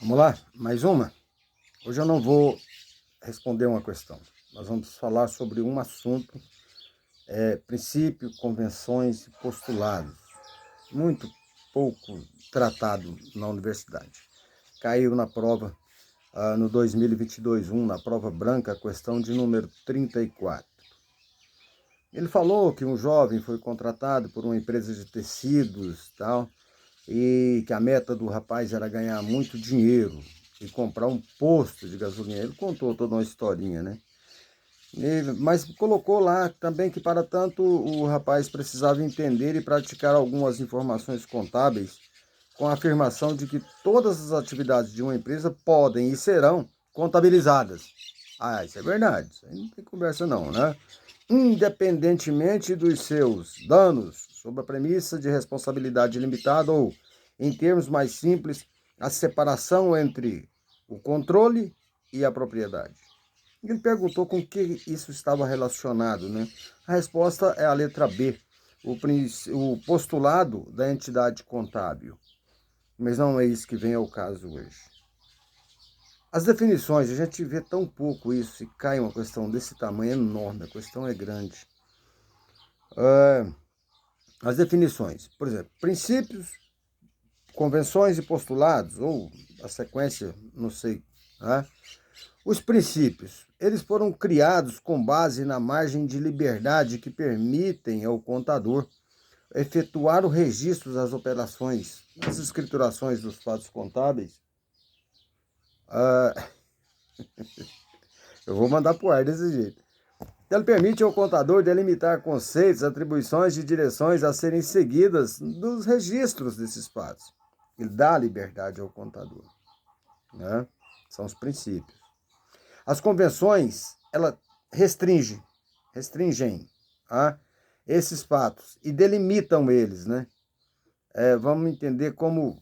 Vamos lá, mais uma? Hoje eu não vou responder uma questão. Nós vamos falar sobre um assunto, princípio, convenções e postulados. Muito pouco tratado na universidade. Caiu na prova, no 2022-1, na prova branca, a questão de número 34. Ele falou que um jovem foi contratado por uma empresa de tecidos tal, e que a meta do rapaz era ganhar muito dinheiro e comprar um posto de gasolina. Ele contou toda uma historinha, né? Mas colocou lá também que, para tanto, o rapaz precisava entender e praticar algumas informações contábeis com a afirmação de que todas as atividades de uma empresa podem e serão contabilizadas. Ah, isso é verdade, isso aí não tem conversa não, né? Independentemente dos seus danos, sob a premissa de responsabilidade limitada ou, em termos mais simples, a separação entre o controle e a propriedade. Ele perguntou com que isso estava relacionado, né? A resposta é a letra B, o postulado da entidade contábil. Mas não é isso que vem ao caso hoje. As definições, a gente vê tão pouco isso e cai uma questão desse tamanho enorme, a questão é grande. As definições, por exemplo, princípios, convenções e postulados, ou a sequência, não sei. Né? Os princípios, eles foram criados com base na margem de liberdade que permitem ao contador efetuar o registro das operações, as escriturações dos fatos contábeis. Eu vou mandar pro ar desse jeito. Ele permite ao contador delimitar conceitos, atribuições e direções a serem seguidas dos registros desses fatos. Ele dá liberdade ao contador. Né? São os princípios. As convenções, ela restringem esses fatos e delimitam eles. Né? Vamos entender como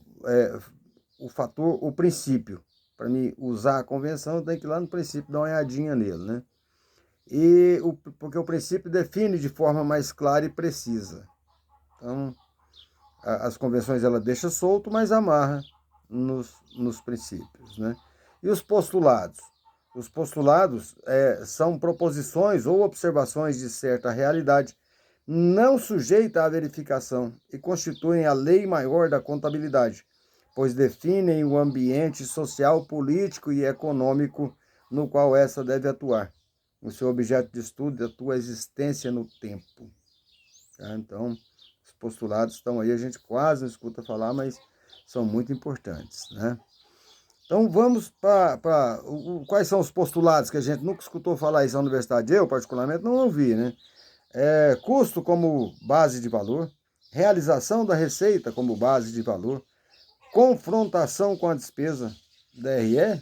o fator, o princípio. Para mim usar a convenção, eu tenho que ir lá no princípio dar uma olhadinha nele. Né? Porque o princípio define de forma mais clara e precisa. Então, as convenções ela deixa solto, mas amarra nos princípios. Né? E os postulados? Os postulados são proposições ou observações de certa realidade não sujeita à verificação e constituem a lei maior da contabilidade, pois definem o ambiente social, político e econômico no qual essa deve atuar. O seu objeto de estudo é a tua existência no tempo. Tá? Então, os postulados estão aí, a gente quase não escuta falar, mas são muito importantes. Né? Então, vamos para quais são os postulados que a gente nunca escutou falar isso na universidade? Eu, particularmente, não ouvi. Né? Custo como base de valor, realização da receita como base de valor, confrontação com a despesa, DRE,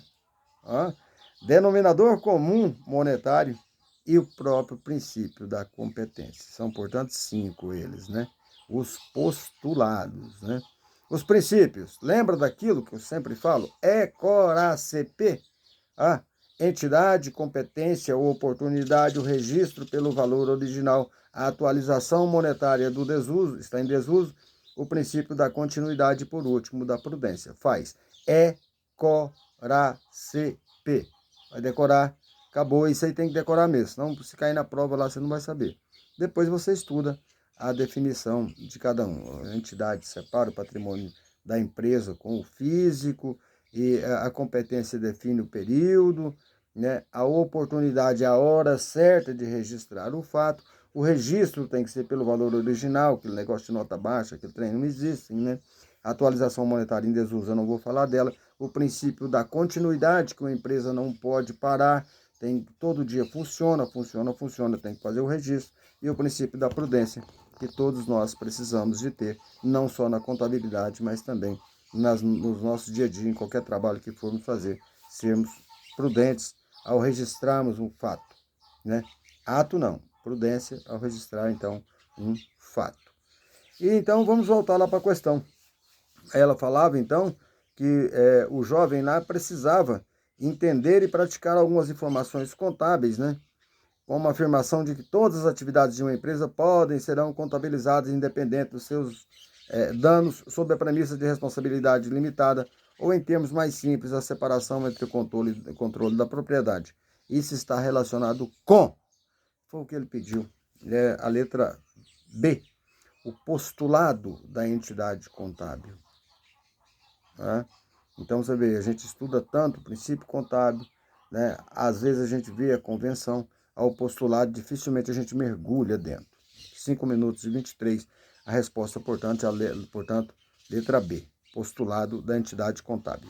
denominador comum monetário e o próprio princípio da competência. São, portanto, 5 eles, né? Os postulados, né? Os princípios, lembra daquilo que eu sempre falo? ECORACP, entidade, competência ou oportunidade, o registro pelo valor original, a atualização monetária do desuso, está em desuso, o princípio da continuidade, por último, da prudência. Faz ECORACP. Vai decorar, acabou, isso aí tem que decorar mesmo, senão se cair na prova lá você não vai saber. Depois você estuda a definição de cada um. A entidade separa o patrimônio da empresa com o físico, e a competência define o período, né? A oportunidade é a hora certa de registrar o fato, o registro tem que ser pelo valor original, aquele negócio de nota baixa, aquele trem não existe, né? A atualização monetária em desuso, eu não vou falar dela. O princípio da continuidade, que uma empresa não pode parar, todo dia funciona, tem que fazer o registro. E o princípio da prudência, que todos nós precisamos de ter, não só na contabilidade, mas também nos nossos dia a dia, em qualquer trabalho que formos fazer, sermos prudentes ao registrarmos um fato. Né? Ato não, prudência ao registrar, então, um fato. E então vamos voltar lá para a questão. Ela falava, então, que o jovem lá precisava entender e praticar algumas informações contábeis, né? Como a afirmação de que todas as atividades de uma empresa podem e serão contabilizadas independente dos seus danos, sob a premissa de responsabilidade limitada Ou, em termos mais simples, a separação entre controle da propriedade. Isso está relacionado com, foi o que ele pediu, a letra B, o postulado da entidade contábil. Tá? Então, você vê, a gente estuda tanto o princípio contábil, né? Às vezes a gente vê a convenção, ao postulado, dificilmente a gente mergulha dentro. 5 minutos e 23, a resposta, portanto, letra B, postulado da entidade contábil.